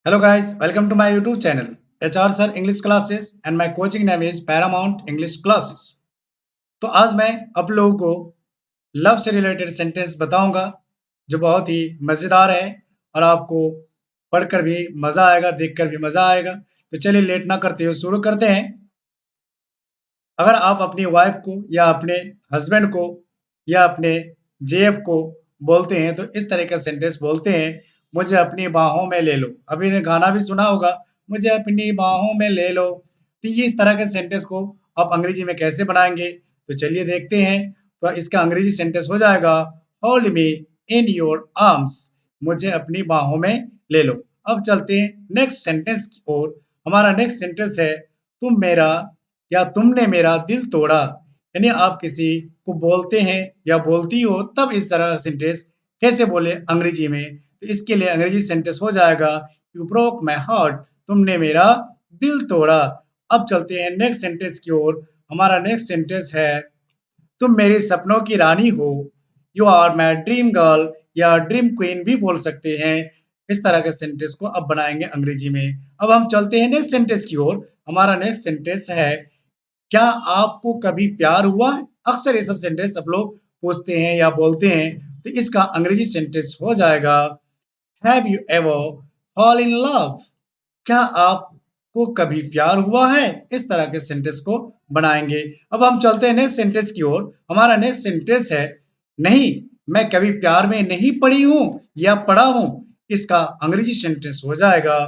Hello guys, welcome to my YouTube channel HR Sir English Classes and my coaching name is Paramount English Classes। तो आज मैं आप लोगों को love से रिलेटेड सेंटेंस बताऊंगा जो बहुत ही मजेदार है और आपको पढ़कर भी मजा आएगा, देखकर भी मजा आएगा। तो चलिए लेट ना करते हुए शुरू करते हैं। अगर आप अपनी वाइफ को या अपने हस्बैंड को या अपने जेब को बोलते हैं तो इस तरह का सेंटेंस बोलते हैं, मुझे अपनी बाहों में ले लो। अभी ने गाना भी सुना होगा, मुझे अपनी बाहों में ले लो। तो ये इस तरह के सेंटेंस को आप अंग्रेजी में कैसे बनाएंगे, तो चलिए देखते हैं। तो इसका अंग्रेजी सेंटेंस हो जाएगा, hold me in your arms. मुझे अपनी बाहों में ले लो। अब चलते हैं नेक्स्ट सेंटेंस की ओर। हमारा नेक्स्ट सेंटेंस है, तुम मेरा या तुमने मेरा दिल तोड़ा। यानी आप किसी को बोलते हैं या बोलती हो, तब इस तरह सेंटेंस कैसे बोले अंग्रेजी में। तो इसके लिए अंग्रेजी सेंटेंस हो जाएगा, यू ब्रोक माय हार्ट। तुमने मेरा दिल तोड़ा। अब चलते हैं नेक्स्ट सेंटेंस की ओर। हमारा नेक्स्ट सेंटेंस है, तुम मेरे सपनों की रानी हो। You are my dream girl या ड्रीम क्वीन भी बोल सकते हैं। इस तरह के सेंटेंस को अब बनाएंगे अंग्रेजी में। अब हम चलते हैं नेक्स्ट सेंटेंस की ओर। हमारा नेक्स्ट सेंटेंस है, क्या आपको कभी प्यार हुआ है? अक्सर ये सब सेंटेंस सब लोग पूछते हैं या बोलते हैं। तो इसका अंग्रेजी सेंटेंस हो जाएगा, have you ever fall in love? क्या आपको कभी प्यार हुआ है? इस तरह के सेंटेंस को बनाएंगे। अब हम चलते हैं नेक्स्ट सेंटेंस की ओर। हमारा नेक्स्ट सेंटेंस है, नहीं, मैं कभी प्यार में नहीं पड़ी हूं या पड़ा हूं। इसका अंग्रेजी सेंटेंस हो जाएगा,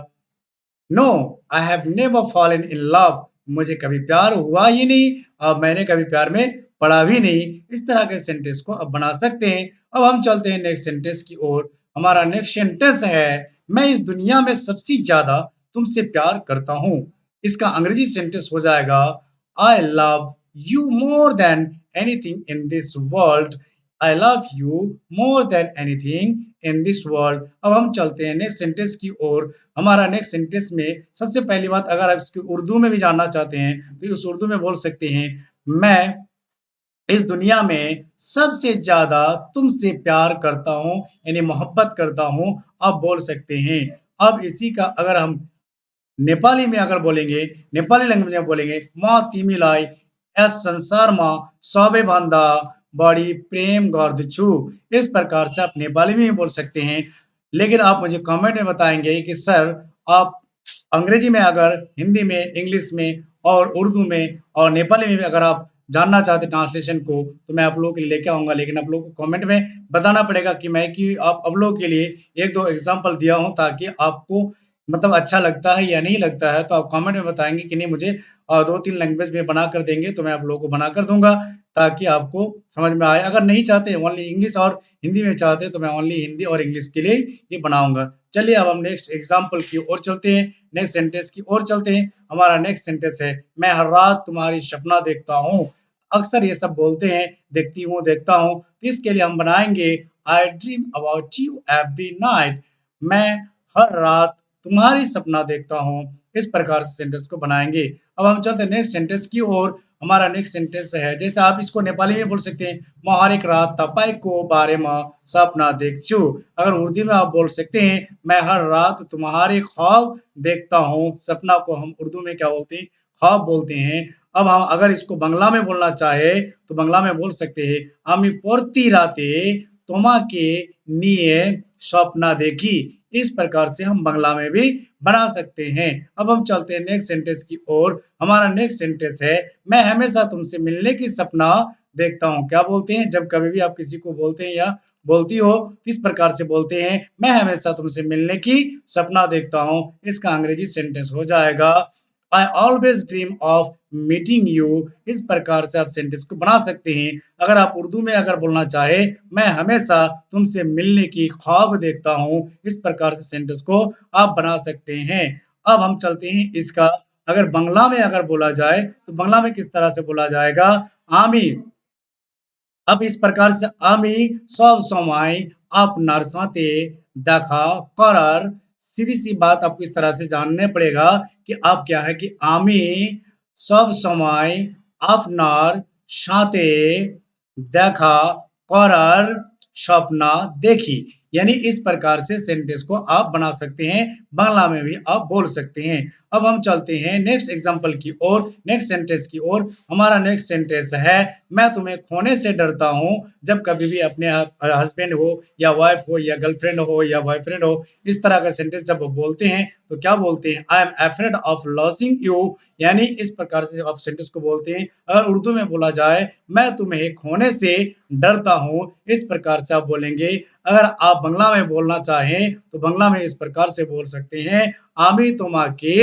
no I have never fallen in love. मुझे कभी प्यार हुआ ही नहीं और मैंने कभी प्यार में पड़ा भी नहीं। इस तरह के सेंटेंस को अब बना सकते हैं। अब हम चलते हैं नेक्स्ट सेंटेंस की ओर। हमारा नेक्स्ट सेंटेंस है, मैं इस दुनिया में सबसे ज्यादा तुमसे प्यार करता हूँ। इसका अंग्रेजी सेंटेंस हो जाएगा, I love you more than anything in this world. I love you more than anything in this world. अब हम चलते हैं नेक्स्ट सेंटेंस की ओर। हमारा नेक्स्ट सेंटेंस में सबसे पहली बात, अगर आप इसको उर्दू में भी जानना चाहते हैं तो उस उर्दू में बोल सकते हैं, मैं इस दुनिया में सबसे ज्यादा तुमसे प्यार करता हूं, यानी मोहब्बत करता हूं। आप बोल सकते हैं। अब इसी का अगर हम नेपाली में अगर बोलेंगे, नेपाली लैंग्वेज में बोलेंगे, म तिमीलाई यस संसारमा सबैभन्दा बढी प्रेम गर्दछु। इस प्रकार से आप नेपाली में भी बोल सकते हैं। लेकिन आप मुझे कमेंट में बताएंगे कि सर आप अंग्रेजी में, अगर हिंदी में, इंग्लिश में और उर्दू में और नेपाली में भी अगर आप जानना चाहते हैं ट्रांसलेशन को, तो मैं आप लोगों के लिए लेके आऊंगा। लेकिन आप लोगों को कमेंट में बताना पड़ेगा कि मैं कि आप लोगों के लिए एक दो एग्जाम्पल दिया हूं, ताकि आपको मतलब अच्छा लगता है या नहीं लगता है। तो आप कमेंट में बताएंगे कि नहीं, मुझे 2-3 लैंग्वेज में बनाकर देंगे तो मैं आप लोगों को बनाकर दूंगा, ताकि आपको समझ में आए। अगर नहीं चाहते ओनली इंग्लिश और हिंदी में चाहते हैं तो मैं ओनली हिंदी और इंग्लिश के लिए ये बनाऊंगा। चलिए अब हम नेक्स्ट एग्जाम्पल की ओर चलते हैं, नेक्स्ट सेंटेंस की ओर चलते हैं। हमारा नेक्स्ट सेंटेंस है, मैं हर रात तुम्हारी सपना देखता हूँ। अक्सर ये सब बोलते हैं, देखती हूँ, देखता हूँ। तो इसके लिए हम बनाएंगे, आई dream about you every night. मैं हर रात तुम्हारी सपना देखता हूँ। इस प्रकार से सेंटेंस को बनाएंगे। अब हम चलते हैं नेक्स्ट सेंटेंस की ओर। हमारा नेक्स्ट सेंटेंस है, जैसे आप इसको नेपाली में बोल सकते हैं, म हरेक रात तपाईँको बारेमा सपना देख्छु। अगर उर्दू में आप बोल सकते हैं, मैं हर रात तुम्हारे ख्वाब देखता हूँ। सपना को हम उर्दू में क्या बोलते हैं, ख्वाब बोलते हैं। अब हम अगर इसको बांग्ला में बोलना चाहे तो बांग्ला में बोल सकते हैं, আমি প্রতি রাতে তোমাকে নিয়ে सपना देखी। इस प्रकार से हम बांग्ला में भी बना सकते हैं। अब हम चलते हैं नेक्स्ट सेंटेंस की ओर। हमारा नेक्स्ट सेंटेंस है, मैं हमेशा तुमसे मिलने की सपना देखता हूँ। क्या बोलते हैं, जब कभी भी आप किसी को बोलते हैं या बोलती हो तो इस प्रकार से बोलते हैं, मैं हमेशा तुमसे मिलने की सपना देखता हूँ। इसका अंग्रेजी सेंटेंस हो जाएगा, I always dream of meeting you. इस प्रकार से आप सेंटेंस को बना सकते हैं। अगर आप उर्दू में अगर बोलना चाहे, मैं हमेशा तुमसे मिलने की ख्वाब देखता हूँ। इस प्रकार से सेंटेंस को आप बना सकते हैं। अब हम चलते हैं इसका, अगर बांग्ला में अगर बोला जाए तो बांग्ला में किस तरह से बोला जाएगा, आमी। अब इस प्रकार से আমি सब समय আপনার साथे দেখা করার, सीधी सी बात आपको इस तरह से जानने पड़ेगा कि आप क्या है कि আমি सब समय আপনার সাথে দেখা করার স্বপ্ন দেখি। यानी इस प्रकार से सेंटेंस को आप बना सकते हैं, बांग्ला में भी आप बोल सकते हैं। अब हम चलते हैं नेक्स्ट एग्जांपल की ओर, नेक्स्ट सेंटेंस की ओर। हमारा नेक्स्ट सेंटेंस है, मैं तुम्हें खोने से डरता हूँ। जब कभी भी अपने हस्बैंड हो या वाइफ हो या गर्लफ्रेंड हो या बॉयफ्रेंड हो, इस तरह का सेंटेंस जब वो बोलते हैं तो क्या बोलते हैं? I am afraid of losing you, यानी इस प्रकार से आप सेंटेंस को बोलते हैं। अगर उर्दू में बोला जाए, मैं तुम्हें खोने से डरता हूँ, इस प्रकार से आप बोलेंगे। अगर आप बांग्ला में बोलना चाहें तो बांग्ला में इस प्रकार से बोल सकते हैं, आमी तुम्हाके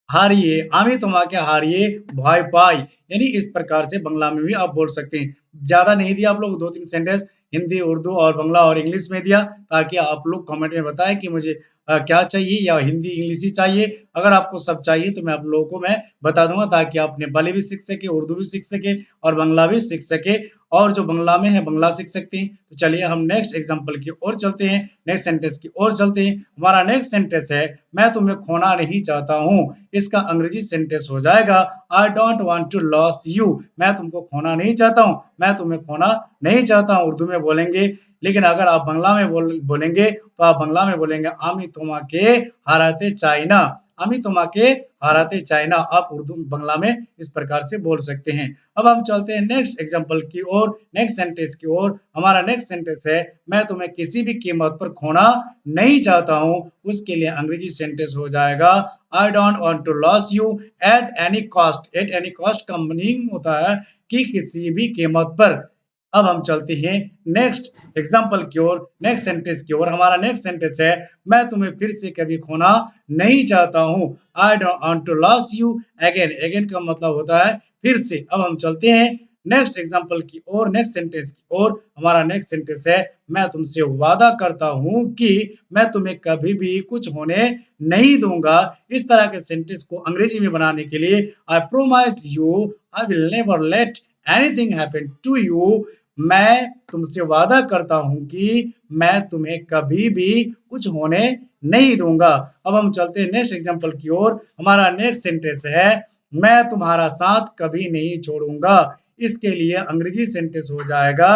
हारिए, आमी তোমাকে हारिए भय पाई, यानी इस प्रकार से बांग्ला में भी आप बोल सकते हैं। ज़्यादा नहीं दिया आप लोग 2-3 सेंटेंस हिंदी, उर्दू और बांग्ला और इंग्लिश में दिया, ताकि आप लोग कमेंट में बताएँ कि मुझे क्या चाहिए या हिंदी, इंग्लिश ही चाहिए। अगर आपको सब चाहिए तो मैं आप लोगों को मैं बता दूँगा, ताकि आप नेपाली भी सीख सकें, उर्दू भी सीख सकें और बांग्ला भी सीख सकें, और जो बांग्ला में है बांग्ला सीख सकते हैं। तो चलिए हम नेक्स्ट एग्ज़ाम्पल की ओर चलते हैं, नेक्स्ट सेंटेंस की ओर चलते हैं। हमारा नेक्स्ट सेंटेंस है, मैं तुम्हें खोना नहीं चाहता हूँ। इसका अंग्रेजी सेंटेंस हो जाएगा, I don't want to lose you. मैं तुमको खोना नहीं चाहता हूँ, मैं तुम्हें खोना नहीं चाहता हूँ, उर्दू में बोलेंगे। लेकिन अगर आप बांग्ला में बोलेंगे तो आप बांग्ला में बोलेंगे, आमी तुम्हाके हाराते चाइना। आमी तुम्हाके हाराते चाइना, आप उर्दू बांग्ला में इस प्रकार से बोल सकते हैं। अब हम चलते हैं नेक्स्ट एग्जांपल की ओर, नेक्स्ट सेंटेंस की ओर। हमारा नेक्स्ट सेंटेंस है, मैं तुम्हें किसी भी कीमत पर खोना नहीं चाहता हूँ। उसके लिए अंग्रेजी सेंटेंस हो जाएगा, I don't want to lose you at any cost. At any cost का मीनिंग होता है कि किसी भी कीमत पर। अब हम चलते हैं नेक्स्ट एग्जांपल की ओर, नेक्स्ट सेंटेंस की ओर। हमारा नेक्स्ट सेंटेंस है, मैं तुम्हें फिर से कभी खोना नहीं चाहता हूँ। I don't want to lose you again. Again का मतलब होता है फिर से। अब हम चलते हैं नेक्स्ट एग्जांपल की ओर, नेक्स्ट सेंटेंस की ओर। हमारा नेक्स्ट सेंटेंस है, मैं तुमसे वादा करता हूँ कि मैं तुम्हें कभी भी कुछ होने नहीं दूंगा। इस तरह के सेंटेंस को अंग्रेजी में बनाने के लिए, I promise you I will never let anything happen to you. मैं तुमसे वादा करता हूँ कि मैं तुम्हें कभी भी कुछ होने नहीं दूंगा। अब हम चलते हैं नेक्स्ट एग्जांपल की ओर। हमारा नेक्स्ट सेंटेंस है, मैं तुम्हारा साथ कभी नहीं छोड़ूंगा। इसके लिए अंग्रेजी सेंटेंस हो जाएगा,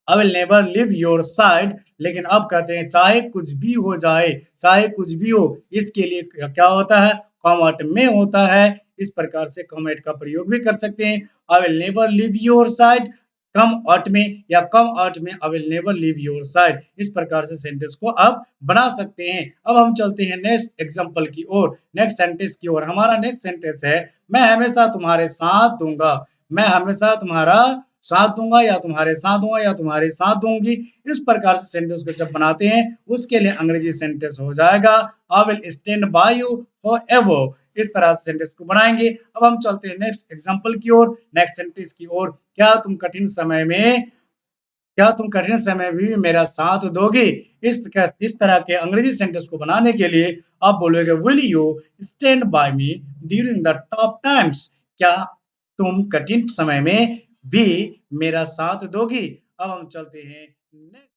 आई will never leave your side. लेकिन अब कहते हैं चाहे कुछ भी हो जाए, चाहे कुछ भी हो, इसके लिए क्या होता है? कॉमा में होता है। इस प्रकार से कॉमेट का प्रयोग भी कर सकते हैं। आई will never leave your side, come out में या कम आउट में, आई will never leave your side. इस प्रकार से सेंटेंस को आप बना सकते हैं। अब हम चलते हैं नेक्स्ट एग्जांपल की ओर, नेक्स्ट सेंटेंस की ओर। हमारा नेक्स्ट सेंटेंस है, मैं हमेशा तुम्हारे साथ दूंगा। मैं हमेशा तुम्हारा साथ दूंगा या तुम्हारे साथ दूंगा या तुम्हारे साथ दूंगी। इस प्रकार से सेंटेंस को जब बनाते हैं, उसके लिए अंग्रेजी सेंटेंस हो जाएगा, I will stand by you forever. इस तरह से सेंटेंस को बनाएंगे। अब हम चलते हैं नेक्स्ट एग्जांपल की ओर, नेक्स्ट सेंटेंस की ओर। क्या तुम कठिन समय में भी मेरा साथ दोगे? इस तरह के अंग्रेजी सेंटेंस को बनाने के लिए आप बोलोगे, will you stand by me during the tough times. क्या तुम कठिन समय में भी मेरा साथ दोगी? अब हम चलते हैं नेक्स्ट